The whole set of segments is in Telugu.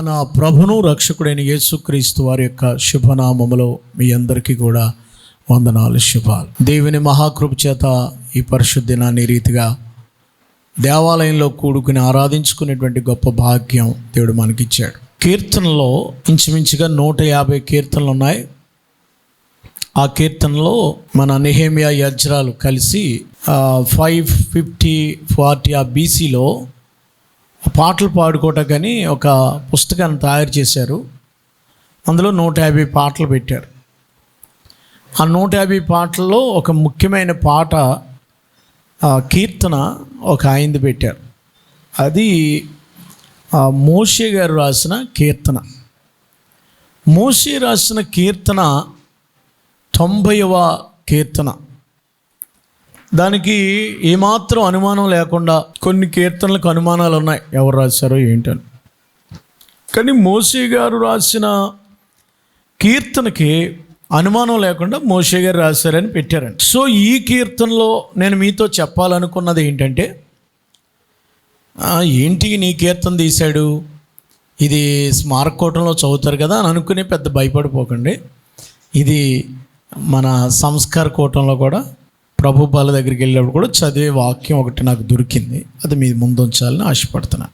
మన ప్రభును రక్షకుడైన యేసుక్రీస్తు వారి యొక్క శుభనామములో మీ అందరికీ కూడా వందనాలు, శుభాలు. దేవుని మహాకృప చేత ఈ పరిశుద్ధ దినాన్ని రీతిగా దేవాలయంలో కూడుకుని ఆరాధించుకునేటువంటి గొప్ప భాగ్యం దేవుడు మనకిచ్చాడు. కీర్తనలో ఇంచుమించుగా 150 కీర్తనలు ఉన్నాయి. ఆ కీర్తనలో మన నెహెమియా, యజ్రాలు కలిసి 550-40 BCలో పాటలు పాడుకోవటానికి ఒక పుస్తకాన్ని తయారు చేశారు. అందులో 150 పాటలు పెట్టారు. ఆ 150 పాటల్లో ఒక ముఖ్యమైన పాట, కీర్తన ఒక ఆయనది పెట్టారు. అది మోషే గారు రాసిన కీర్తన. మోషే రాసిన కీర్తన 90వ కీర్తన. దానికి ఏమాత్రం అనుమానం లేకుండా కొన్ని కీర్తనలకు అనుమానాలు ఉన్నాయి, ఎవరు రాశారో ఏంటని. కానీ మోషే గారు రాసిన కీర్తనకి అనుమానం లేకుండా మోషే గారు రాశారని పెట్టారండి. సో ఈ కీర్తనలో నేను మీతో చెప్పాలనుకున్నది ఏంటంటే, ఏంటి నీ కీర్తన తీశాడు, ఇది స్మారక కూటంలో చదువుతారు కదా అని అనుకుని పెద్ద భయపడిపోకండి. ఇది మన సంస్కార కూటంలో కూడా ప్రభు బాల దగ్గరికి వెళ్ళినప్పుడు కూడా చదివే వాక్యం ఒకటి నాకు దొరికింది. అది మీ ముందు ఉంచాలని ఆశపడుతున్నాను.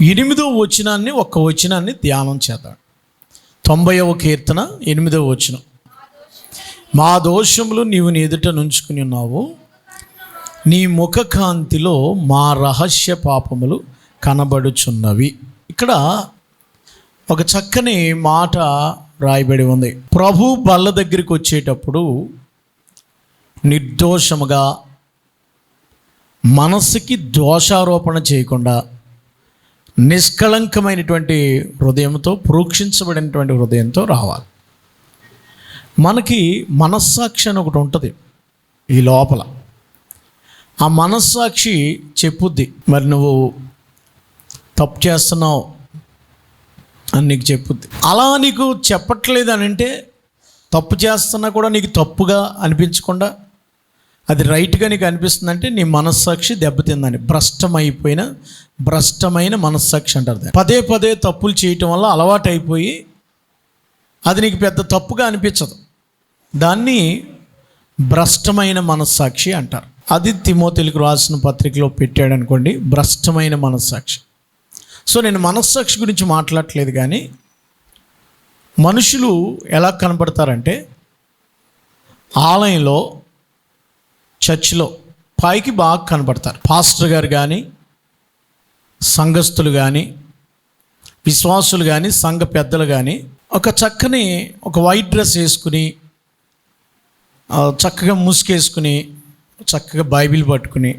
8వ వచనాన్ని, ఒక్క వచనాన్ని ధ్యానం చేద్దాం. 90వ కీర్తన 8వ వచనం. మా దోషములు నీవు నీ ఎదుట నుంచుకుని ఉన్నావు, నీ ముఖకాంతిలో మా రహస్య పాపములు కనబడుచున్నవి. ఇక్కడ ఒక చక్కని మాట రాయబడి ఉంది. ప్రభు బల్ల దగ్గరికి వచ్చేటప్పుడు నిర్దోషముగా, మనసుకి దోషారోపణ చేయకుండా, నిష్కళంకమైనటువంటి హృదయంతో, ప్రోక్షించబడినటువంటి హృదయంతో రావాలి. మనకి మనస్సాక్షి అని ఒకటి ఉంటుంది ఈ లోపల. ఆ మనస్సాక్షి చెప్పుద్ది, మరి నువ్వు తప్పు చేస్తున్నావు అని నీకు చెప్పుద్ది. అలా నీకు చెప్పట్లేదు అని అంటే, తప్పు చేస్తున్నా కూడా నీకు తప్పుగా అనిపించకుండా అది రైట్గా నీకు అనిపిస్తుందంటే నీ మనస్సాక్షి దెబ్బతిందని. భ్రష్టమైన మనస్సాక్షి అంటారు. పదే పదే తప్పులు చేయటం వల్ల అలవాటు అయిపోయి అది నీకు పెద్ద తప్పుగా అనిపించదు. దాన్ని భ్రష్టమైన మనస్సాక్షి అంటారు. అది తిమోతిలకు రాసిన పత్రికలో పెట్టాడు అనుకోండి, భ్రష్టమైన మనస్సాక్షి. సో నేను మనస్సాక్షి గురించి మాట్లాడట్లేదు, కానీ మనుషులు ఎలా కనపడతారంటే, ఆలయంలో, చర్చిలో పైకి బాగా కనపడతారు. పాస్టర్ గారు కానీ, సంఘస్థులు కానీ, విశ్వాసులు కానీ, సంఘ పెద్దలు కానీ ఒక చక్కని ఒక వైట్ డ్రెస్ వేసుకుని, చక్కగా ముసుకేసుకుని, చక్కగా బైబిల్ పట్టుకుని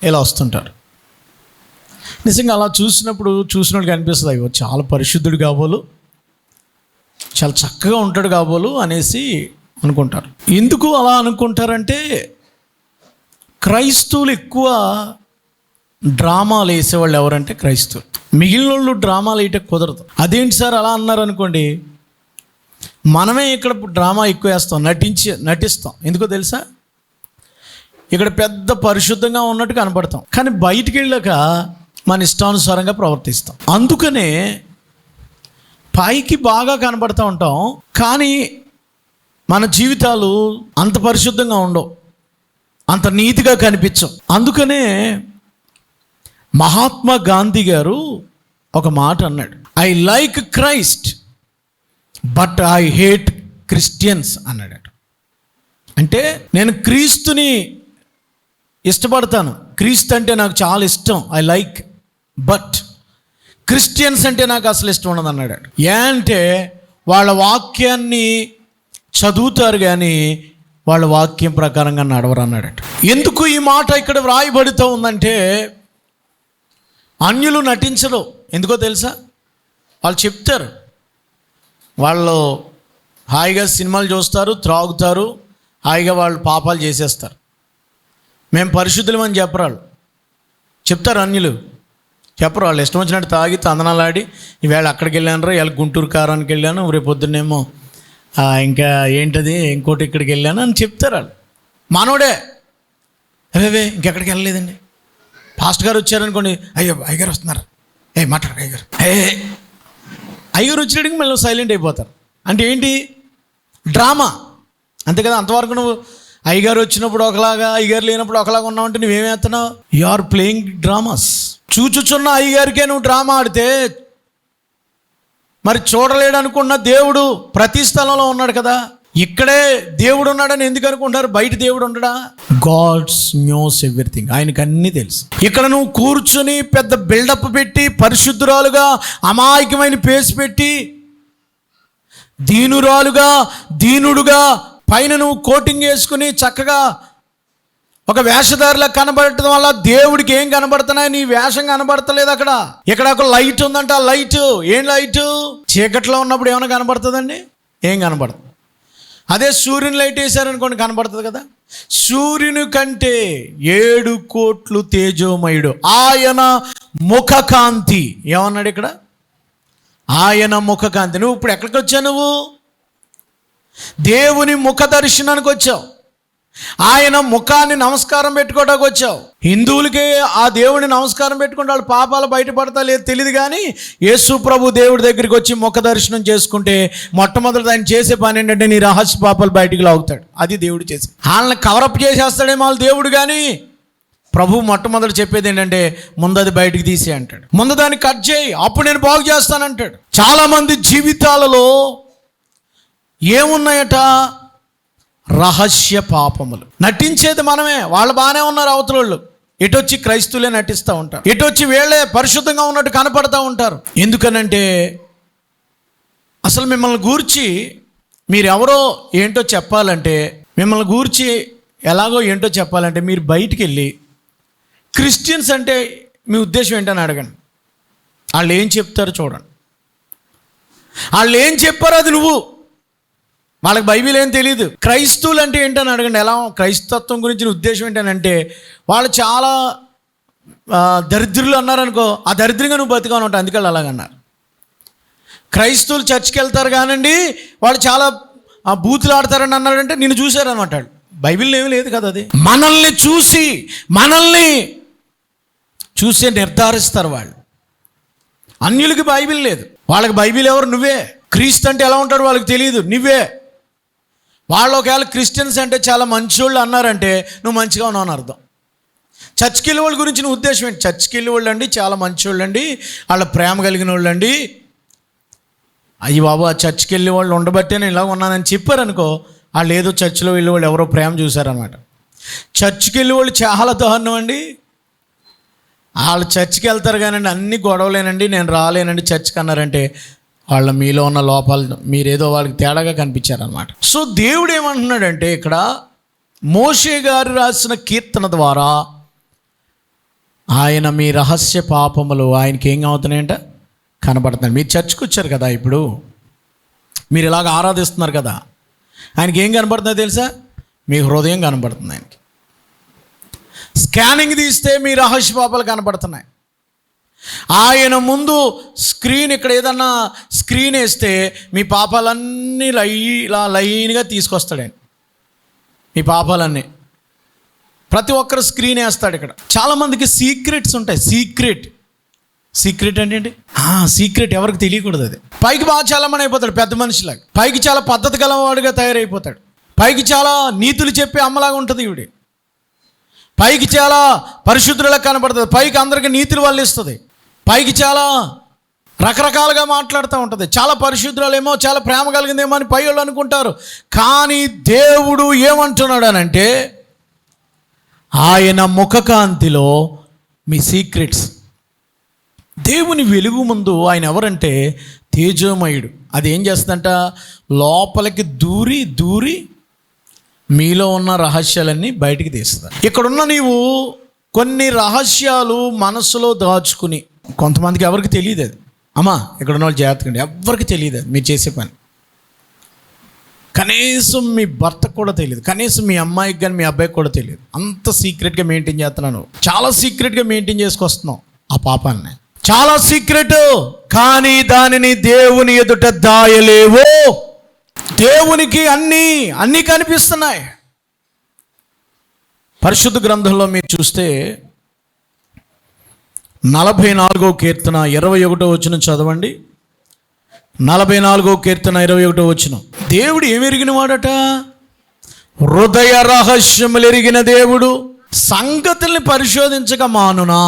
ఇలా వస్తుంటారు. నిజంగా అలా చూసినప్పుడు అనిపిస్తుంది, అయ్యో చాలా పరిశుద్ధుడు కాబోలు, చాలా చక్కగా ఉంటాడు కాబోలు అనేసి అనుకుంటారు. ఎందుకు అలా అనుకుంటారంటే, క్రైస్తవులు ఎక్కువ డ్రామాలు వేసేవాళ్ళు ఎవరంటే క్రైస్తవులు. మిగిలిన వాళ్ళు డ్రామాలు వేయటం కుదరదు. అదేంటి సార్ అలా అన్నారు అనుకోండి, మనమే ఇక్కడ డ్రామా ఎక్కువ వేస్తాం, నటిస్తాం. ఎందుకో తెలుసా, ఇక్కడ పెద్ద పరిశుద్ధంగా ఉన్నట్టు కనపడతాం, కానీ బయటికి వెళ్ళాక మన ఇష్టానుసారంగా ప్రవర్తిస్తాం. అందుకనే పైకి బాగా కనపడుతూ ఉంటాం, కానీ మన జీవితాలు అంత పరిశుద్ధంగా ఉండవు, అంత నీతిగా కనిపించవు. అందుకనే మహాత్మా గాంధీ గారు ఒక మాట అన్నాడు, I like Christ but I hate Christians అన్నాడు. అంటే నేను క్రీస్తుని ఇష్టపడతాను, క్రీస్తు అంటే నాకు చాలా ఇష్టం, ఐ లైక్, బట్ క్రిస్టియన్స్ అంటే నాకు అసలు ఇష్టం ఉండదు అన్నాడు. అంటే వాళ్ళ వాక్యాన్ని చదువుతారు కానీ వాళ్ళ వాక్యం ప్రకారంగా నడవరు అన్నాడట. ఎందుకు ఈ మాట ఇక్కడ వ్రాయబడుతూ ఉందంటే, అన్యులు నటించరు. ఎందుకో తెలుసా, వాళ్ళు చెప్తారు, వాళ్ళు హాయిగా సినిమాలు చూస్తారు, త్రాగుతారు, హాయిగా వాళ్ళు పాపాలు చేసేస్తారు. మేము పరిశుద్ధులమని చెప్పరాళ్ళు, చెప్తారు. అన్యులు చెప్పరు, వాళ్ళు ఇష్టం వచ్చినట్టు తాగి తందనాలాడి, ఈవేళ అక్కడికి వెళ్ళాను, ఇవాళ గుంటూరు కారానికి వెళ్ళాను, రేపు పొద్దున్నేమో ఇంకా ఏంటది ఇంకోటి ఇక్కడికి వెళ్ళాను అని చెప్తారు. వాళ్ళు మనోడే, అవే ఇంకెక్కడికి వెళ్ళలేదండి, పాస్టర్ గారు వచ్చారనుకోండి, అయ్యో అయ్యగారు వస్తున్నారు, మాట్లాడు అయ్యగారు, అయ్యగారు వచ్చినట్టుగా మళ్ళీ సైలెంట్ అయిపోతారు. అంటే ఏంటి? డ్రామా, అంతే కదా. అంతవరకు నువ్వు అయ్యగారు వచ్చినప్పుడు ఒకలాగా, అయ్యగారు లేనప్పుడు ఒకలాగా ఉన్నావంటే నువ్వేమేస్తున్నావు? You are playing dramas. చూచుచున్న అయ్యగారికే నువ్వు డ్రామా ఆడితే మరి చూడలేడు అనుకున్న దేవుడు ప్రతి స్థలంలో ఉన్నాడు కదా. ఇక్కడే దేవుడు ఉన్నాడని ఎందుకు అనుకుంటారు? బయట దేవుడు ఉండడా? God's knows everything. ఆయనకు అన్నీ తెలుసు. ఇక్కడ నువ్వు కూర్చుని పెద్ద బిల్డప్ పెట్టి, పరిశుద్ధురాలుగా అమాయకమైన పేసి పెట్టి, దీనురాలుగా దీనుడుగా పైన నువ్వు కోటింగ్ వేసుకుని చక్కగా ఒక వేషధారిలా కనబడటం వల్ల దేవుడికి ఏం కనబడుతున్నాయి? నీ వేషం కనబడతలేదు. అక్కడ ఇక్కడ ఒక లైట్ ఉందంట. ఆ లైట్ ఏం లైటు? చీకట్లో ఉన్నప్పుడు ఏమైనా కనబడుతుందండి? ఏం కనబడుతుంది? అదే సూర్యుని లైట్ వేసారనుకోండి, కనబడుతుంది కదా. సూర్యుని కంటే 7 కోట్లు తేజోమయుడు ఆయన ముఖకాంతి. ఏమన్నాడు ఇక్కడ? ఆయన ముఖకాంతి. నువ్వు ఇప్పుడు ఎక్కడికి వచ్చావు? నువ్వు దేవుని ముఖ దర్శనానికి వచ్చావు. ఆయన ముఖాన్ని నమస్కారం పెట్టుకోవడానికి వచ్చావు. హిందువులకి ఆ దేవుని నమస్కారం పెట్టుకుంటే వాళ్ళ పాపాలు బయటపడతా లేదు తెలియదు, కానీ యేసు ప్రభు దేవుడి దగ్గరికి వచ్చి ముఖ దర్శనం చేసుకుంటే మొట్టమొదటి ఆయన చేసే పని ఏంటంటే నీ రహస్య పాపాలు బయటికి లాగుతాడు. అది దేవుడు చేసి వాళ్ళని కవరప్ చేసేస్తాడేమో వాళ్ళ దేవుడు, కానీ ప్రభు మొట్టమొదటి చెప్పేది ఏంటంటే ముందు అది బయటికి తీసే అంటాడు. ముందు దాన్ని కట్ చేయి, అప్పుడు నేను బాగు చేస్తానంటాడు. చాలామంది జీవితాలలో ఏమున్నాయట? రహస్య పాపములు. నటించేది మనమే. వాళ్ళు బాగానే ఉన్నారు అవతలోళ్ళు, ఎటొచ్చి క్రైస్తువులే నటిస్తూ ఉంటారు, ఎటొచ్చి వీళ్ళే పరిశుద్ధంగా ఉన్నట్టు కనపడుతూ ఉంటారు. ఎందుకనంటే అసలు మిమ్మల్ని గూర్చి మీరెవరో ఏంటో చెప్పాలంటే, మిమ్మల్ని గూర్చి ఎలాగో ఏంటో చెప్పాలంటే మీరు బయటికి వెళ్ళి క్రిస్టియన్స్ అంటే మీ ఉద్దేశం ఏంటని అడగండి. వాళ్ళు ఏం చెప్తారో చూడండి. వాళ్ళు ఏం చెప్పారో అది నువ్వు. వాళ్ళకి బైబిల్ ఏం తెలియదు. క్రైస్తవులు అంటే ఏంటని అడగండి. ఎలా క్రైస్తత్వం గురించిన ఉద్దేశం ఏంటనంటే వాళ్ళు చాలా దరిద్రులు అన్నారనుకో, ఆ దరిద్రంగా నువ్వు బతికాను ఉంటావు, అందుకని అలాగన్నారు. క్రైస్తవులు చర్చికి వెళ్తారు కానండి వాళ్ళు చాలా బూతులు ఆడతారని అన్నారంటే నిన్ను చూశారనమాట. బైబిల్ ఏమీ లేదు కదా. అది మనల్ని చూసి నిర్ధారిస్తారు వాళ్ళు. అన్యులకి బైబిల్ లేదు, వాళ్ళకి బైబిల్ ఎవరు? నువ్వే. క్రీస్తు అంటే ఎలా ఉంటాడు వాళ్ళకి తెలియదు, నువ్వే. వాళ్ళు ఒకవేళ క్రిస్టియన్స్ అంటే చాలా మంచోళ్ళు అన్నారంటే నువ్వు మంచిగా ఉన్నావు అని అర్థం. చర్చికి వెళ్ళే వాళ్ళ గురించి నువ్వు ఉద్దేశం ఏంటి? చర్చికి వెళ్ళే వాళ్ళు అండి చాలా మంచోళ్ళు అండి, వాళ్ళ ప్రేమ కలిగిన వాళ్ళు అండి. అయ్యి బాబు, ఆ చర్చికి వెళ్ళే వాళ్ళు ఉండబట్టే నేను ఇలా ఉన్నానని చెప్పారనుకో, వాళ్ళు ఏదో చర్చిలో వెళ్ళే వాళ్ళు ఎవరో ప్రేమ చూశారనమాట. చర్చికి వెళ్ళే వాళ్ళు చాలా దారుణం అండి. వాళ్ళు చర్చికి వెళ్తారు కానండి అన్ని గొడవలేనండి, నేను రాలేనండి చర్చికి అన్నారంటే వాళ్ళ మీలో ఉన్న లోపాలు మీరేదో వాళ్ళకి తేడాగా కనిపించారనమాట. సో దేవుడు ఏమంటున్నాడంటే ఇక్కడ మోషే గారు రాసిన కీర్తన ద్వారా ఆయన మీ రహస్య పాపములు ఆయనకి ఏం అవుతున్నాయంట కనబడుతున్నాయి. మీరు చర్చికి వచ్చారు కదా, ఇప్పుడు మీరు ఇలాగ ఆరాధిస్తున్నారు కదా, ఆయనకి ఏం కనబడుతుందో తెలుసా? మీ హృదయం కనబడుతుంది ఆయనకి. స్కానింగ్ తీస్తే మీ రహస్య పాపాలు కనబడుతున్నాయి. ఆయన ముందు స్క్రీన్, ఇక్కడ ఏదన్నా స్క్రీన్ వేస్తే మీ పాపాలన్నీ ఇలా లైన్గా తీసుకొస్తాడు ఆయన. మీ పాపాలన్నీ ప్రతి ఒక్కరు స్క్రీన్ వేస్తాడు. ఇక్కడ చాలామందికి సీక్రెట్స్ ఉంటాయి. సీక్రెట్ అంటే ఏంటి? సీక్రెట్ ఎవరికి తెలియకూడదు. అది పైకి బాగా చాలామంది అయిపోతాడు, పెద్ద మనిషిలాగా. పైకి చాలా పద్ధతి గలవాడుగా తయారైపోతాడు. పైకి చాలా నీతులు చెప్పే అమ్మలాగా ఉంటుంది ఈవిడ. పైకి చాలా పరిశుద్ధులకు కనబడుతుంది, పైకి అందరికీ నీతులు వల్లిస్తుంది, పైకి చాలా రకరకాలుగా మాట్లాడుతూ ఉంటుంది. చాలా పరిశుద్ధులేమో, చాలా ప్రేమ కలిగిందేమో అని పై వాళ్ళు అనుకుంటారు. కానీ దేవుడు ఏమంటున్నాడు అనంటే ఆయన ముఖకాంతిలో మీ సీక్రెట్స్. దేవుని వెలుగు ముందు ఆయన ఎవరంటే తేజోమయుడు. అది ఏం చేస్తుందంట? లోపలికి దూరి మీలో ఉన్న రహస్యాలన్నీ బయటికి తీస్తుంది. ఇక్కడున్న నీవు కొన్ని రహస్యాలు మనసులో దాచుకుని, కొంతమందికి ఎవరికి తెలియదు అది. అమ్మా ఇక్కడున్న వాళ్ళు జాగ్రత్తగా, ఎవరికి తెలియదు అది మీరు చేసే పని. కనీసం మీ భర్తకు కూడా తెలియదు, కనీసం మీ అమ్మాయికి కానీ మీ అబ్బాయికి కూడా తెలియదు. అంత సీక్రెట్గా మెయింటైన్ చేస్తున్నాను, చాలా సీక్రెట్గా మెయింటైన్ చేసుకొస్తున్నావు ఆ పాపాన్ని. చాలా సీక్రెట్, కానీ దానిని దేవుని ఎదుట దాయలేవు. దేవునికి అన్నీ కనిపిస్తున్నాయి. పరిశుద్ధ గ్రంథంలో మీరు చూస్తే 44వ కీర్తన 21వ వచనం చదవండి. 44వ కీర్తన 21వ వచనం. దేవుడు ఏమి ఎరిగిన వాడట? హృదయ రహస్యములు ఎరిగిన దేవుడు. సంగతుల్ని పరిశోధించక మానునా?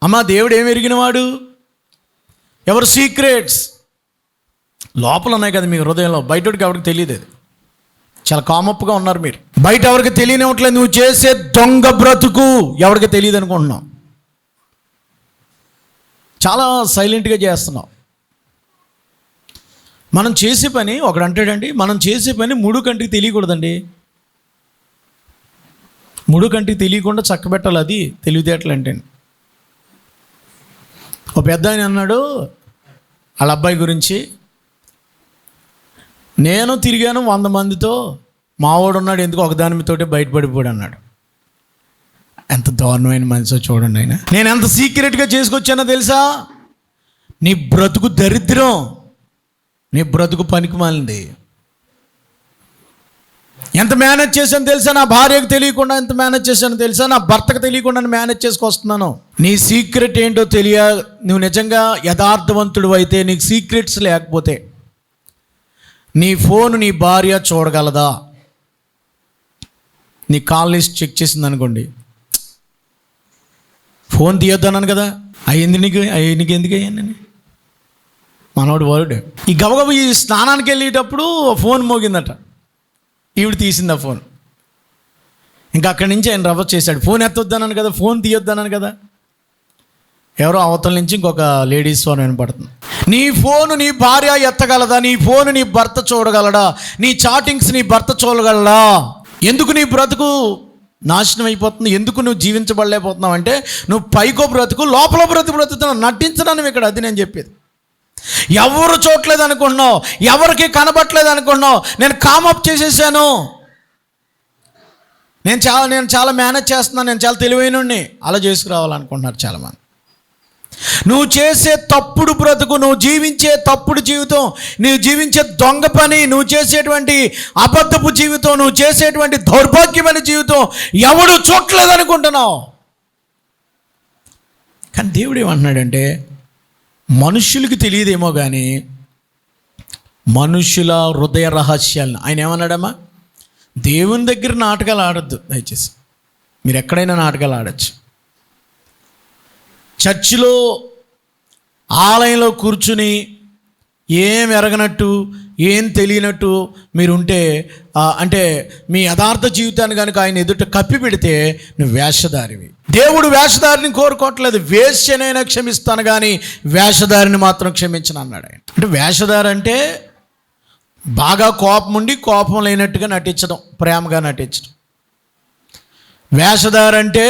అమ్మా, దేవుడు ఏమి ఎరిగినవాడు? ఎవరు సీక్రెట్స్ లోపల ఉన్నాయి కదా మీ హృదయంలో, బయటకి ఎవరికి తెలియదు. అది చాలా కామప్గా ఉన్నారు మీరు. బయట ఎవరికి తెలియనివ్వట్లేదు. నువ్వు చేసే దొంగ బ్రతుకు ఎవరికి తెలియదు అనుకుంటున్నావు. చాలా సైలెంట్గా చేస్తున్నావు. మనం చేసే పని ఒకడు అంటాడండి, మనం చేసే పని 3 కంటికి తెలియకూడదండి. 3 కంటికి తెలియకుండా చక్కబెట్టాలి. అది తెలివితేటలు అంటే. ఒక పెద్ద ఆయన అన్నాడు వాళ్ళ అబ్బాయి గురించి, నేను తిరిగాను 100 మందితో, మావాడు ఉన్నాడు ఎందుకు ఒకదానితోటే బయటపడిపోయాడు అన్నాడు. ఎంత దారుణమైన మనిషో చూడండి ఆయన. నేను ఎంత సీక్రెట్గా చేసుకొచ్చానో తెలుసా? నీ బ్రతుకు దరిద్రం, నీ బ్రతుకు పనికి మాలింది. ఎంత మేనేజ్ చేశాను తెలుసా? నా భార్యకు తెలియకుండా ఎంత మేనేజ్ చేశానో తెలుసా? నా భర్తకు తెలియకుండా మేనేజ్ చేసుకొస్తున్నాను. నీ సీక్రెట్ ఏంటో నువ్వు నిజంగా యథార్థవంతుడు అయితే, నీకు సీక్రెట్స్ లేకపోతే నీ ఫోన్ నీ భార్య చూడగలదా? నీ కాల్ లిస్ట్ చెక్ చేసింది అనుకోండి, ఫోన్ తీయొద్దన్నాను కదా, అయ్యింది నీకు ఎందుకు అయ్యాను? మనోడు వర్డ్. ఈ గబగబ ఈ స్నానానికి వెళ్ళేటప్పుడు ఫోన్ మోగిందట, ఈవిడ తీసింది ఆ ఫోన్. ఇంకా అక్కడి నుంచి ఆయన రవ్వ చేశాడు. ఫోన్ ఎత్తొద్దన్నాను కదా, ఫోన్ తీయొద్దన్నాను కదా. ఎవరో అవతల నుంచి ఇంకొక లేడీస్ ఫోన్ వినపడుతుంది. నీ ఫోను నీ భార్య ఎత్తగలదా? నీ ఫోను నీ భర్త చూడగలడా? నీ చాటింగ్స్ నీ భర్త చూడగలడా? ఎందుకు నీ బ్రతుకు నాశనం అయిపోతుంది? ఎందుకు నువ్వు జీవించబడలేకపోతున్నావు అంటే, నువ్వు పైకో బ్రతుకు, లోపల బ్రతుకుతున్నావు. నటించడానికి ఇక్కడ అది నేను చెప్పేది. ఎవరు చూడలేదు అనుకుంటున్నావు, ఎవరికి కనబట్టలేదు అనుకుంటున్నావు. నేను కామప్ చేసేసాను, నేను చాలా మేనేజ్ చేస్తున్నాను, నేను చాలా తెలివైనోడిని, అలా చేసుకురావాలనుకుంటున్నారు చాలామంది. నువ్వు చేసే తప్పుడు బ్రతుకు, నువ్వు జీవించే తప్పుడు జీవితం, నువ్వు జీవించే దొంగ పని, నువ్వు చేసేటువంటి అబద్ధపు జీవితం, నువ్వు చేసేటువంటి దౌర్భాగ్యమైన జీవితం ఎవడు చూడలేదు అనుకుంటున్నావు. కానీ దేవుడు ఏమంటున్నాడంటే, మనుషులకి తెలియదేమో కానీ మనుషుల హృదయ రహస్యాలను ఆయన ఏమన్నాడమ్మా? దేవుని దగ్గర నాటకాలు ఆడొద్దు దయచేసి. మీరు ఎక్కడైనా నాటకాలు ఆడచ్చు. చర్చిలో ఆలయంలో కూర్చుని ఏం ఎరగనట్టు, ఏం తెలియనట్టు మీరుంటే, అంటే మీ యథార్థ జీవితాన్ని కనుక ఆయన ఎదుట కప్పి పెడితే నువ్వు వేషధారివి. దేవుడు వేషధారిని కోరుకోవట్లేదు. వేశ్యనైనా క్షమిస్తాను కానీ వేషధారిని మాత్రం క్షమించను అన్నాడు ఆయన. అంటే వేషధారి అంటే బాగా కోపం ఉండి కోపం లేనట్టుగా నటించడం, ప్రేమగా నటించడం. వేషధారి అంటే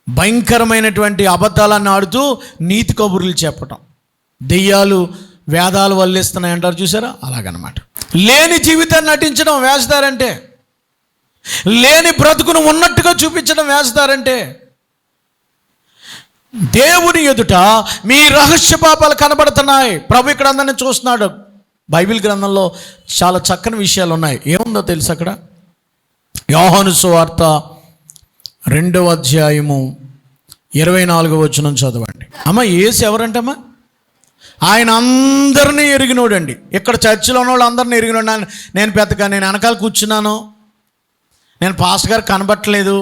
భయంకరమైనటువంటి అబద్ధాలను ఆడుతూ నీతి కబుర్లు చెప్పటం. దెయ్యాలు వేదాలు వల్లిస్తున్నాయి అంటారు చూసారా, అలాగనమాట. లేని జీవితాన్ని నటించడం వేషధారంటే. లేని బ్రతుకును ఉన్నట్టుగా చూపించడం వేషధారంటే. దేవుని ఎదుట మీ రహస్య పాపాలు కనబడుతున్నాయి. ప్రభు ఇక్కడ అందరినీ చూస్తున్నాడు. బైబిల్ గ్రంథంలో చాలా చక్కని విషయాలు ఉన్నాయి. ఏముందో తెలుసు అక్కడ? యోహాను సువార్త 2వ అధ్యాయము 24వ వచనం చదవండి. అమ్మ, యేసు ఎవరంటమ్మా? ఆయన అందరినీ ఎరిగినోడండి. ఇక్కడ చర్చిలో ఉన్న వాళ్ళు అందరినీ ఎరిగినోడు. నేను పెద్దగా నేను వెనకాల కూర్చున్నాను, నేను పాస్టర్ గారు కనబట్టలేదు,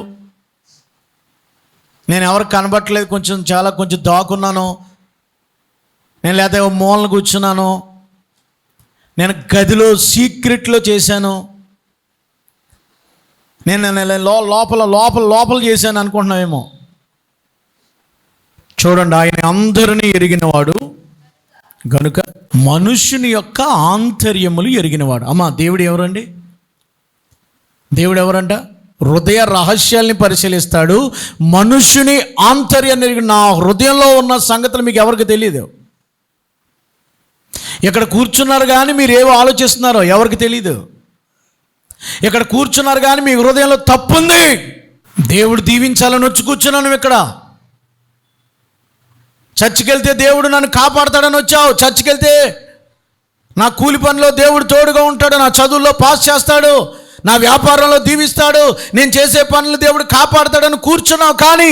నేను ఎవరికి కనబట్టలేదు, కొంచెం దాక్కున్నాను, నేను లేదా మూలను కూర్చున్నాను, నేను గదిలో సీక్రెట్లో చేశాను, నేను లోపల చేశాను అనుకుంటున్నావేమో. చూడండి, ఆయన అందరినీ ఎరిగినవాడు గనుక మనుష్యుని యొక్క ఆంతర్యములు ఎరిగినవాడు. అమ్మా, దేవుడు ఎవరండి? దేవుడు ఎవరంట? హృదయ రహస్యాల్ని పరిశీలిస్తాడు. మనుష్యుని ఆంతర్యాన్ని ఎరిగి, నా హృదయంలో ఉన్న సంగతులు మీకు ఎవరికి తెలియదు. ఇక్కడ కూర్చున్నారు కానీ మీరు ఏవో ఆలోచిస్తున్నారో ఎవరికి తెలీదు. ఇక్కడ కూర్చున్నారు కానీ మీ హృదయంలో తప్పుంది. దేవుడు దీవించాలని వచ్చి కూర్చున్నాను ఇక్కడ. చర్చికి వెళ్తే దేవుడు నన్ను కాపాడతాడని వచ్చావు. చర్చికి వెళ్తే నా కూలి పనిలో దేవుడు తోడుగా ఉంటాడు, నా చదువుల్లో పాస్ చేస్తాడు, నా వ్యాపారంలో దీవిస్తాడు, నేను చేసే పనులు దేవుడు కాపాడుతాడని కూర్చున్నావు. కానీ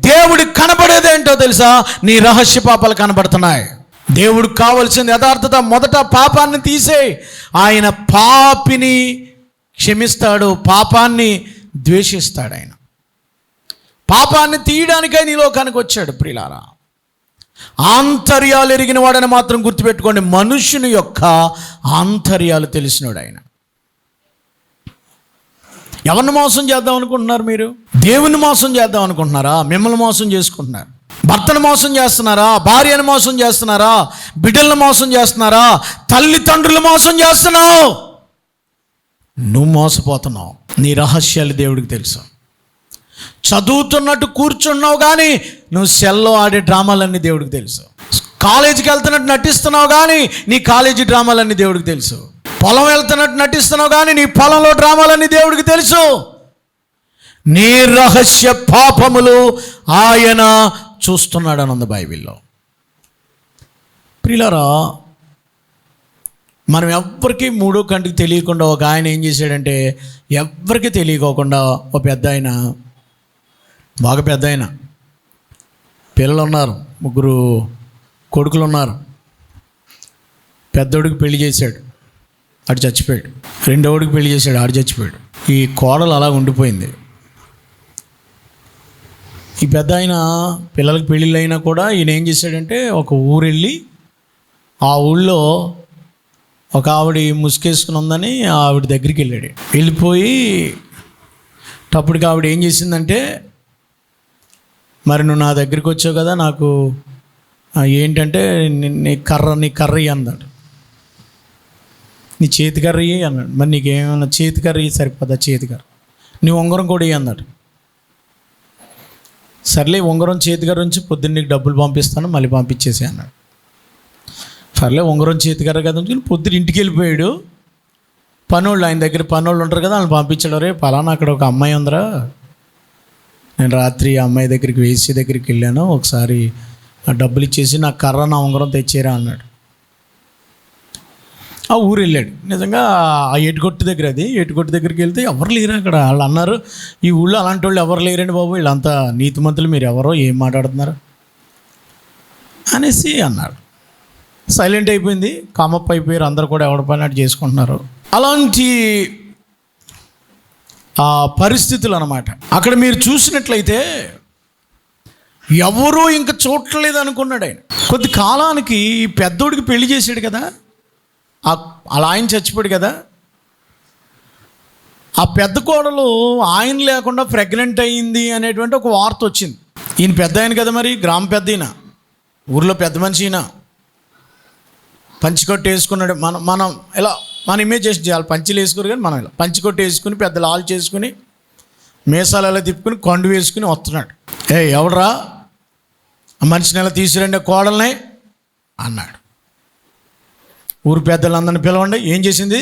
దేవుడికి కనబడేదేంటో తెలుసా? నీ రహస్య పాపాలు కనబడుతున్నాయి. దేవుడికి కావలసిన యథార్థత. మొదట పాపాన్ని తీసే. ఆయన పాపిని క్షమిస్తాడు, పాపాన్ని ద్వేషిస్తాడు. ఆయన పాపాన్ని తీయడానికై నీ లోకానికి వచ్చాడు. ప్రియులారా, ఆంతర్యాలు ఎరిగిన వాడని మాత్రం గుర్తుపెట్టుకోండి. మనుషుని యొక్క ఆంతర్యాలు తెలిసినాడు ఆయన. ఎవరిని మోసం చేద్దాం అనుకుంటున్నారు మీరు? దేవుని మోసం చేద్దాం అనుకుంటున్నారా? మిమ్మల్ని మోసం చేసుకుంటున్నారు. భర్తను మోసం చేస్తున్నారా? భార్యను మోసం చేస్తున్నారా? బిడ్డలను మోసం చేస్తున్నారా? తల్లిదండ్రులు మోసం చేస్తున్నావు. నువ్వు మోసపోతున్నావు. నీ రహస్యాలు దేవుడికి తెలుసు. చదువుతున్నట్టు కూర్చున్నావు, కానీ నువ్వు సెల్లో ఆడే డ్రామాలన్నీ దేవుడికి తెలుసు. కాలేజీకి వెళ్తున్నట్టు నటిస్తున్నావు, కానీ నీ కాలేజీ డ్రామాలన్నీ దేవుడికి తెలుసు. పొలం వెళ్తున్నట్టు నటిస్తున్నావు, కానీ నీ పొలంలో డ్రామాలన్నీ దేవుడికి తెలుసు. నీ రహస్య పాపములు ఆయన చూస్తున్నాడు అని ఉంది బైబిల్లో. ప్రియులారా, మనం ఎవ్వరికి మూడో కంటికి తెలియకుండా ఒక ఆయన ఏం చేశాడంటే, ఎవ్వరికి తెలియకోకుండా ఒక పెద్ద ఆయన, బాగా పెద్ద ఆయన, పిల్లలు ఉన్నారు, 3 కొడుకులు ఉన్నారు. పెద్దోడికి పెళ్లి చేశాడు, అటు చచ్చిపోయాడు. రెండోడికి పెళ్లి చేశాడు, ఆడు చచ్చిపోయాడు. ఈ కోడలు అలా ఉండిపోయింది. ఈ పెద్ద ఆయన పిల్లలకి పెళ్ళిళ్ళు అయినా కూడా ఈయన ఏం చేశాడంటే, ఒక ఊరు వెళ్ళి ఆ ఊళ్ళో ఒక ఆవిడ ముసుకేసుకుని ఉందని ఆవిడ దగ్గరికి వెళ్ళాడు. వెళ్ళిపోయి అప్పటికి ఆవిడ ఏం చేసిందంటే, మరి నువ్వు నా దగ్గరికి వచ్చావు కదా, నాకు ఏంటంటే నీ కర్ర అన్నాడు. నీ చేతి కర్ర ఇయ్యి అన్నాడు. మరి నీకేమన్నా చేతి కర్ర ఇయ్యి సరిపోదా? చేతి కర్ర. నీ ఉంగరం కూడా ఇయ్యి అన్నాడు. సర్లే, ఉంగరం చేతి కర్ర నుంచి పొద్దున్న నీకు డబ్బులు పంపిస్తాను, మళ్ళీ పంపించేసి అన్నాడు. సర్లే, ఉంగరం చేతి కర్ర కదా అని పొద్దున్న ఇంటికి వెళ్ళిపోయాడు. పనోళ్ళు, ఆయన దగ్గర పనోళ్ళు ఉంటారు కదా, వాళ్ళని పంపించాడు. రే పలానా అక్కడ ఒక అమ్మాయి ఉందిరా, నేను రాత్రి ఆ అమ్మాయి దగ్గరికి, వేసి దగ్గరికి వెళ్ళాను, ఒకసారి ఆ డబ్బులు ఇచ్చేసి నా కర్ర నా ఉంగరం తెచ్చేరా అన్నాడు. ఆ ఊరు వెళ్ళాడు. నిజంగా ఆ ఏటుకొట్టు దగ్గర, అది ఏటుకొట్టు దగ్గరికి వెళ్తే ఎవరు లేరు అక్కడ. వాళ్ళు అన్నారు, ఈ ఊళ్ళో అలాంటి వాళ్ళు ఎవరు లేరండి బాబు, వీళ్ళంతా నీతిమంతులు, మీరు ఎవరో ఏం మాట్లాడుతున్నారు అనేసి అన్నాడు. సైలెంట్ అయిపోయింది, కామప్ అయిపోయారు. అందరూ కూడా ఎవరి పని అటు చేసుకుంటున్నారు. అలాంటి ఆ పరిస్థితులు అన్నమాట. అక్కడ మీరు చూసినట్లయితే ఎవరూ ఇంకా చూడలేదు అనుకున్నాడు ఆయన. కొద్ది కాలానికి ఈ పెద్దోడికి పెళ్లి చేశాడు కదా, అలా ఆయన చచ్చిపోయాడు కదా. ఆ పెద్ద కోడలు ఆయన లేకుండా ప్రెగ్నెంట్ అయ్యింది అనేటువంటి ఒక వార్త వచ్చింది. ఈయన పెద్ద ఆయన కదా, మరి గ్రామ పెద్ద, ఈయన ఊర్లో పెద్ద మనిషి, ఈయన పంచికొట్టు వేసుకున్నాడు. మనం ఇలా మన ఇమేజ్ చేసి చేయాలి, పంచిలు వేసుకోరు కానీ మనం ఇలా పంచికొట్టు వేసుకుని, పెద్ద లాల్ చేసుకుని, మీసాలు ఎలా తిప్పుకుని, కొండు వేసుకుని వస్తున్నాడు. ఎవడరా ఆ మనిషిని ఎలా తీసుకురండి కోడల్ని అన్నాడు. ఊరు పెద్దలందరిని పిలవండి, ఏం చేసింది,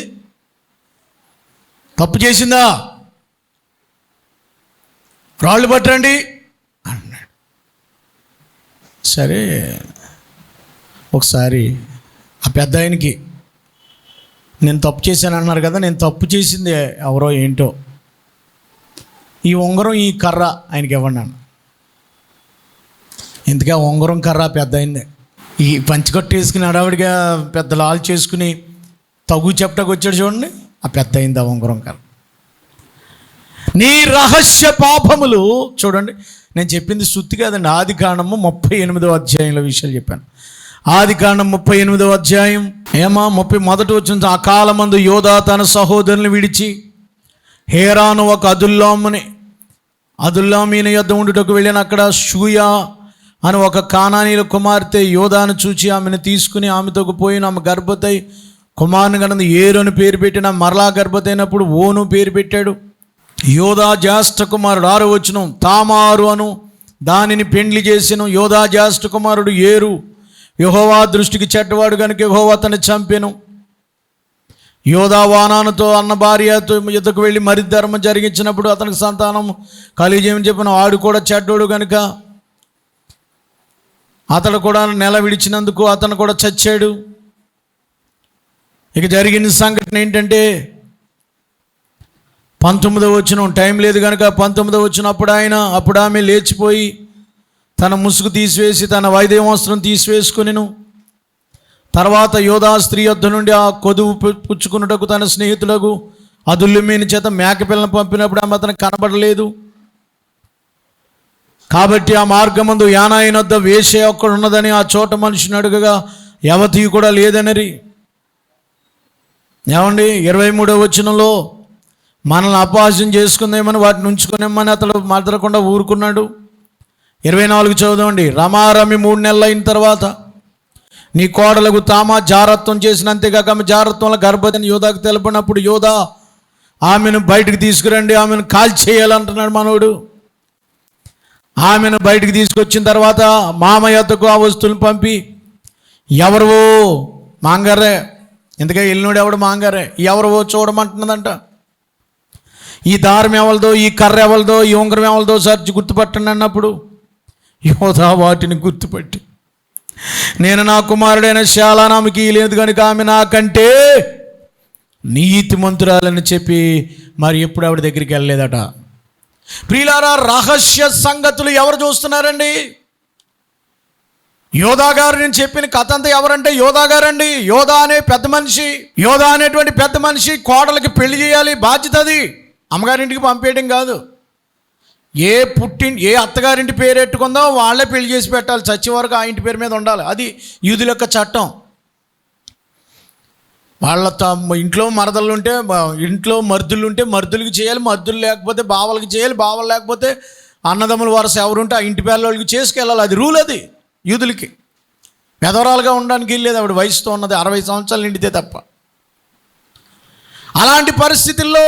తప్పు చేసిందా, రాళ్ళు పట్టరండి అన్నాడు. సరే, ఒకసారి ఆ పెద్ద ఆయనకి, నేను తప్పు చేశాను అన్నారు కదా, నేను తప్పు చేసింది ఎవరో ఏంటో, ఈ ఉంగరం ఈ కర్ర ఆయనకి ఇవ్వండి అన్న. ఎందుకే ఉంగరం కర్ర పెద్ద అయింది. ఈ పంచికొట్టు వేసుకుని అడావిడిగా పెద్ద లాల్ చేసుకుని తగు చెప్టకు వచ్చాడు చూడండి, ఆ పెద్ద అయింది ఆ ఉంగరం కర్ర. నీ రహస్య పాపములు చూడండి. నేను చెప్పింది సుత్తి కాదండి. ఆదికాండము 38వ అధ్యాయంలో విషయాలు చెప్పాను. ఆదికాండం 38వ అధ్యాయం 31 వచ్చిన, ఆ కాలమందు యోధా తన సహోదరుని విడిచి హేరాను ఒక అదుల్లామీన యొద్ద ఉండుటకు వెళ్ళిన. అక్కడ షూయా అని ఒక కానానీయుల కుమార్తె యోధాను చూచి ఆమెను తీసుకుని ఆమెతో పోయిన. ఆమె గర్భవతి కుమారుని కన్నది. ఏరు అని పేరు పెట్టిన. మరలా గర్భవతి అయినప్పుడు ఓను పేరు పెట్టాడు. యోధా జ్యేష్ఠ కుమారుడు 6వ వచనం, తామారు అను దానిని పెండ్లి చేసెను. యోధా జ్యేష్ఠ కుమారుడు ఏరు యెహోవా దృష్టికి చెడ్డవాడు కనుక యెహోవా అతన్ని చంపెను. యోధా వానానుతో అన్న భార్యతో యుద్ధకు వెళ్ళి మరి ధర్మం జరిగించినప్పుడు అతనికి సంతానం కలిగేమని చెప్పిన. వాడు కూడా చెడ్డోడు కనుక అతడు కూడా నెల విడిచినందుకు అతను కూడా చచ్చాడు. ఇక జరిగిన సంఘటన ఏంటంటే, 19వ వచనం, టైం లేదు కనుక 19వ వచనం, అప్పుడు ఆమె లేచిపోయి తన ముసుగు తీసివేసి తన వైద్య వస్త్రం తీసివేసుకునిను. తర్వాత యోధా స్త్రీ యొద్ద నుండి ఆ కొదువు పుచ్చుకున్నటకు తన స్నేహితులకు అదుల్యమైన చేత మేకపిల్లను పంపినప్పుడు ఆమె అతనికి కనబడలేదు. కాబట్టి ఆ మార్గమందు యానాయిన వద్ద వేశ్య ఒక్కడు ఉన్నదని ఆ చోట మనిషిని అడుగగా యవతి కూడా లేదనరి. ఏమండి, 23వ వచనంలో మనల్ని అపహాస్యం చేసుకుందేమని వాటిని ఉంచుకునేమని అతడు మాట్లాడకుండా ఊరుకున్నాడు. 24 చదువుదామండి. రమారమి 3 నెలలు అయిన తర్వాత నీ కోడలకు తామా జారత్వం చేసిన, అంతేకాక ఆమె జారత్వంలో గర్భవతిని యోధాకు తెలపడినప్పుడు యోధా ఆమెను బయటకు తీసుకురండి, ఆమెను కాల్చేయాలంటున్నాడు మనోడు. ఆమెను బయటికి తీసుకొచ్చిన తర్వాత మామయ్యకు ఆ వస్తువులను పంపి, ఎవరివో మాంగారే, ఎందుకంటే ఎల్లుండి ఎవడు మాంగారే, ఎవరివో చూడమంటున్నదంట. ఈ దారం ఎవరిదో, ఈ కర్ర ఎవరిదో, ఈ ఉంగరం ఎవరిదో సర్చి గుర్తుపట్టండి అన్నప్పుడు యోధా వాటిని గుర్తుపట్టి, నేను నా కుమారుడైన శాలానామికి లేదు కనుక ఆమె నాకంటే నీతిమంతురాలని చెప్పి మరి ఎప్పుడు ఆవిడ దగ్గరికి వెళ్ళలేదట. ప్రియులారా, రహస్య సంగతులు ఎవరు చూస్తున్నారండి? యోధా గారు. నేను చెప్పిన కథ అంతా ఎవరంటే యోధా గారండి. యోధా అనే పెద్ద మనిషి, యోధా అనేటువంటి పెద్ద మనిషి కోడలకి పెళ్లి చేయాలి, బాధ్యత అది. అమ్మగారింటికి పంపేయడం కాదు. ఏ అత్తగారింటి పేరు ఎట్టుకుందో వాళ్ళే పెళ్లి చేసి పెట్టాలి, చచ్చే వరకు ఆ ఇంటి పేరు మీద ఉండాలి. అది యూదుల యొక్క చట్టం. వాళ్ళ ఇంట్లో మరదలు ఉంటే, ఇంట్లో మర్దులు ఉంటే మర్దులకి చేయాలి, మర్దులు లేకపోతే బావలకి చేయాలి, బావలు లేకపోతే అన్నదమ్ముల వరుస ఎవరుంటే ఆ ఇంటి పేర్లకి చేసుకెళ్ళాలి. అది రూల్. అది యూదులకి. పెదవరాలుగా ఉండడానికి వెళ్ళేది ఆవిడ వయసుతో ఉన్నది 60 సంవత్సరాలు నిండితే తప్ప. అలాంటి పరిస్థితుల్లో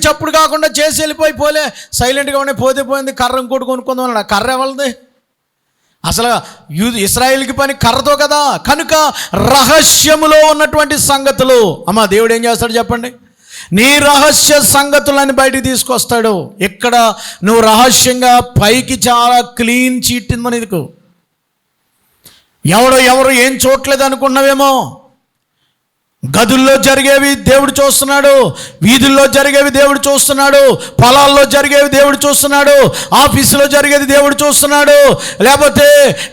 చప్పుడు కాకుండా చేసి వెళ్ళిపోలే, సైలెంట్గా ఉండే, పోతే పోయింది, కర్ర ఇంకోటి కొనుక్కుందాం అన్నాడు. కర్ర ఎవరిది? అసలు ఇశ్రాయేలుకి పని కర్రతో కదా. కనుక రహస్యములో ఉన్నటువంటి సంగతులు, అమ్మా దేవుడు ఏం చేస్తాడు చెప్పండి? నీ రహస్య సంగతులని బయటికి తీసుకొస్తాడు. ఇక్కడ నువ్వు రహస్యంగా పైకి చాలా క్లీన్ చీట్ ఉంది నీకు. ఎవరు ఏం చూడలేదు అనుకున్నావేమో. గదుల్లో జరిగేవి దేవుడు చూస్తున్నాడు, వీధుల్లో జరిగేవి దేవుడు చూస్తున్నాడు, పొలాల్లో జరిగేవి దేవుడు చూస్తున్నాడు, ఆఫీసులో జరిగేది దేవుడు చూస్తున్నాడు, లేకపోతే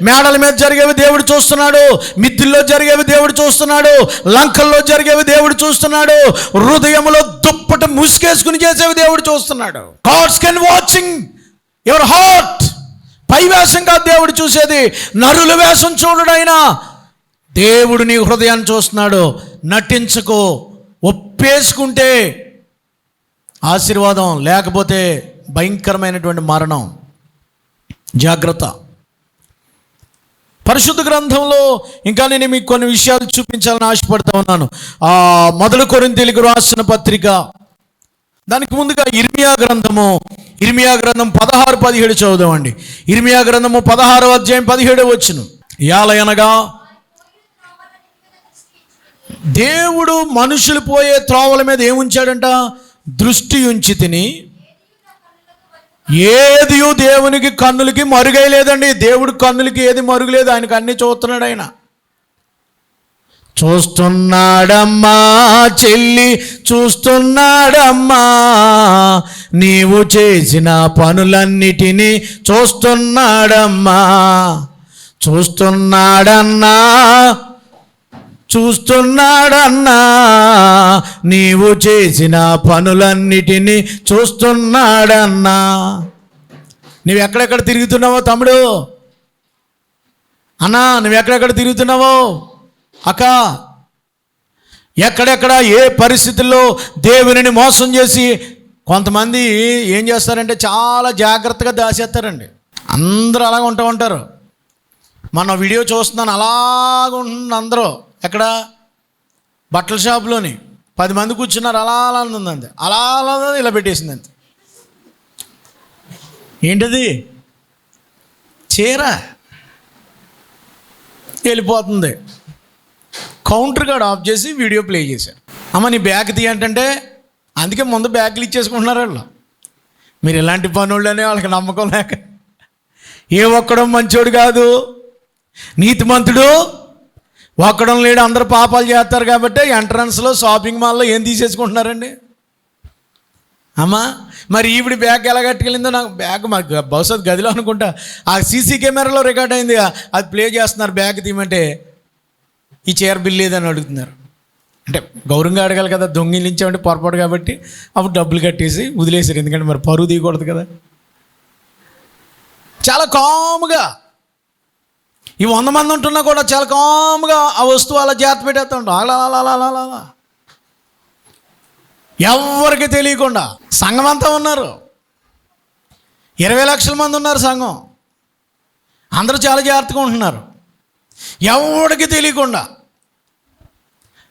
మేడల మీద జరిగేవి దేవుడు చూస్తున్నాడు, మిద్దుల్లో జరిగేవి దేవుడు చూస్తున్నాడు, లంకల్లో జరిగేవి దేవుడు చూస్తున్నాడు, హృదయంలో దుప్పట ముసుకేసుకుని చేసేవి దేవుడు చూస్తున్నాడు. Gods can watching your heart. పై వేషం కాదు దేవుడు చూసేది, నరుల వేషం చూడడైనా దేవుడు నీ హృదయాన్ని చూస్తున్నాడు. నటించుకో. ఒప్పేసుకుంటే ఆశీర్వాదం, లేకపోతే భయంకరమైనటువంటి మరణం. జాగ్రత్త. పరిశుద్ధ గ్రంథంలో ఇంకా నేను మీకు కొన్ని విషయాలు చూపించాలని ఆశపడుతూ ఉన్నాను. 1 కొరింథీయులకు రాసిన పత్రిక, దానికి ముందుగా ఇర్మియా గ్రంథము 16:17 చదువుదామండి. ఇర్మియా గ్రంథము 16వ అధ్యాయం 17వ వచనం. యాలయనగా దేవుడు మనుషులు పోయే త్రోవల మీద ఏముంచాడంట? దృష్టి ఉంచి తిని. ఏది దేవునికి కన్నులకి మరుగై లేదండి. దేవుడు కన్నులకి ఏది మరుగులేదు, ఆయనకు అన్నీ చూస్తున్నాడు. ఆయన చూస్తున్నాడమ్మా చెల్లి, చూస్తున్నాడమ్మా, నీవు చేసిన పనులన్నిటినీ చూస్తున్నాడమ్మా. చూస్తున్నాడన్నా నీవు చేసిన పనులన్నిటినీ చూస్తున్నాడన్నా. నువ్వు ఎక్కడెక్కడ తిరుగుతున్నావో తమ్ముడు, అన్నా నువ్వు ఎక్కడెక్కడ తిరుగుతున్నావో అక్క, ఎక్కడెక్కడ ఏ పరిస్థితుల్లో దేవునిని మోసం చేసి కొంతమంది ఏం చేస్తారంటే చాలా జాగ్రత్తగా దాచేస్తారండి. అందరూ అలాగ ఉంటారు. మన వీడియో చూస్తున్నాను, అలాగ ఉంటుంది అందరూ. ఎక్కడ? బట్టల షాపులోని 10 మంది కూర్చున్నారు, అలా ఉందంతే, అలా ఇలా పెట్టేసింది అంతే. ఏంటది? చీర వెళ్ళిపోతుంది. కౌంటర్ కార్డ్ ఆఫ్ చేసి వీడియో ప్లే చేశారు. అమ్మ నీ బ్యాగ్ తీ అంటే, అందుకే ముందు బ్యాగులు ఇచ్చేసుకుంటున్నారు వాళ్ళు. మీరు ఇలాంటి పనులనే వాళ్ళకి నమ్మకం లేక. ఏ ఒక్కడం మంచోడు కాదు, నీతిమంతుడు ఒక్కడం లేడు. అందరూ పాపాలు చేస్తారు కాబట్టి ఎంట్రన్స్లో షాపింగ్ మాల్లో ఏం తీసేసుకుంటున్నారండి? అమ్మా మరి ఈవిడ బ్యాగ్ ఎలా కట్టుకెళ్ళిందో నాకు బ్యాగ్ మాకు బహుశా గదిలో అనుకుంటా, ఆ సీసీ కెమెరాలో రికార్డ్ అయింది, అది ప్లే చేస్తున్నారు. బ్యాగ్ తీయమంటే ఈ చీర బిల్ లేదని అడుగుతున్నారు. అంటే గౌరవంగా అడగాలి కదా, దొంగిలించామంటే పొరపాటు కాబట్టి అప్పుడు డబ్బులు కట్టేసి వదిలేసారు. ఎందుకంటే మరి పరువు తీయకూడదు కదా. చాలా కామ్గా ఈ 100 మంది ఉంటున్నా కూడా చాలా కామ్గా ఆ వస్తువు అలా జాగ్రత్త పెట్టేస్తూ ఉంటాం. అలా ఎవరికి తెలియకుండా. సంఘం అంతా ఉన్నారు, 20 లక్షల మంది ఉన్నారు సంఘం, అందరూ చాలా జాగ్రత్తగా ఉంటున్నారు. ఎవరికి తెలియకుండా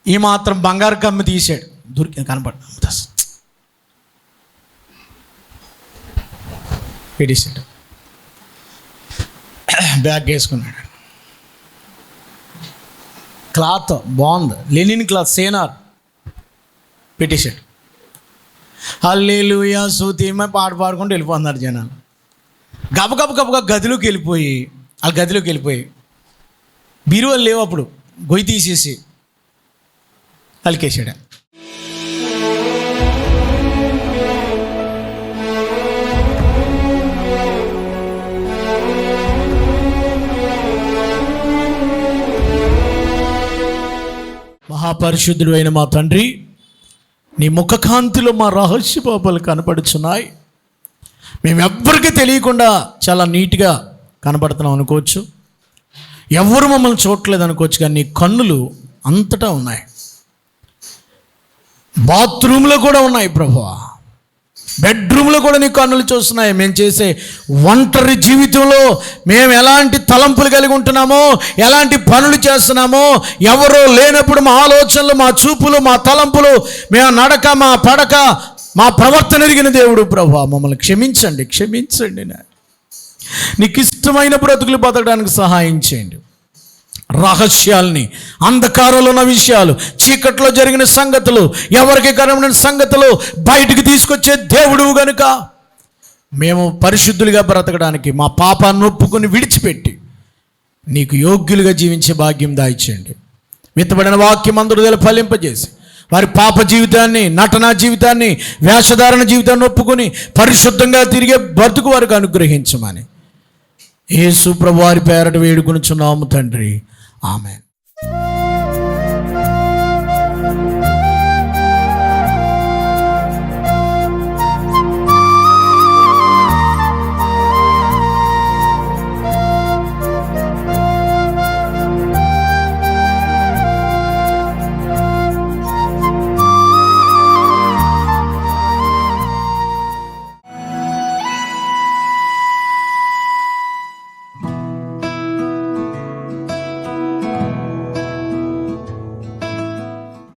ఈ మాత్రం బంగారు కమ్మి తీసాడు, దొరికింది, కనపడ్డా పెట్టేసాడు. బ్యాగ్ వేసుకున్నాడు, క్లాత్ బాగుంది, లెనిన్ క్లాత్, సేనార్ పెట్టేశాడు. హల్లెలూయా స్తుతిమ పాట పాడుకుంటూ వెళ్ళిపోతున్నారు జనాలు. గబగబ గదిలోకి వెళ్ళిపోయి బీరువాలు లేవు అప్పుడు, గొయ్యి తీసేసి అలికేసాడు. మహాపరిశుద్ధుడు అయిన మా తండ్రి, నీ ముఖకాంతిలో మా రహస్య పాపాలు కనపడుచున్నాయి. మేము ఎవ్వరికీ తెలియకుండా చాలా నీట్గా కనపడుతున్నాం అనుకోవచ్చు, ఎవరు మమ్మల్ని చూడట్లేదు అనుకోవచ్చు, కానీ నీ కన్నులు అంతటా ఉన్నాయి, బాత్రూంలో కూడా ఉన్నాయి ప్రభువా, బెడ్రూమ్లో కూడా నీ కన్నులు చూస్తున్నాయి. మేము చేసే ఒంటరి జీవితంలో మేము ఎలాంటి తలంపులు కలిగి ఉంటున్నామో, ఎలాంటి పనులు చేస్తున్నామో, ఎవరో లేనప్పుడు మా ఆలోచనలు, మా చూపులు, మా తలంపులు, మేము నడక, మా పడక, మా ప్రవర్తన ఎరిగిన దేవుడు ప్రభువా, మమ్మల్ని క్షమించండి. నీకు ఇష్టమైన బ్రతుకులు బతకడానికి సహాయం చేయండి. రహస్యాల్ని, అంధకారంలో ఉన్న విషయాలు, చీకట్లో జరిగిన సంగతులు, ఎవరికి కనబడిన సంగతులు బయటికి తీసుకొచ్చే దేవుడు గనుక మేము పరిశుద్ధులుగా బ్రతకడానికి మా పాపాన్ని ఒప్పుకొని విడిచిపెట్టి నీకు యోగ్యులుగా జీవించే భాగ్యం దాయిచేయండి. విత్తబడిన వాక్యం అందరూ ఫలింపజేసి వారి పాప జీవితాన్ని, నటనా జీవితాన్ని, వేషధారణ జీవితాన్ని ఒప్పుకొని పరిశుద్ధంగా తిరిగే బ్రతుకు వారికి అనుగ్రహించమని యేసు ప్రభువారి పేరట వేడుకొనుచున్నాము తండ్రి. ఆమేన్.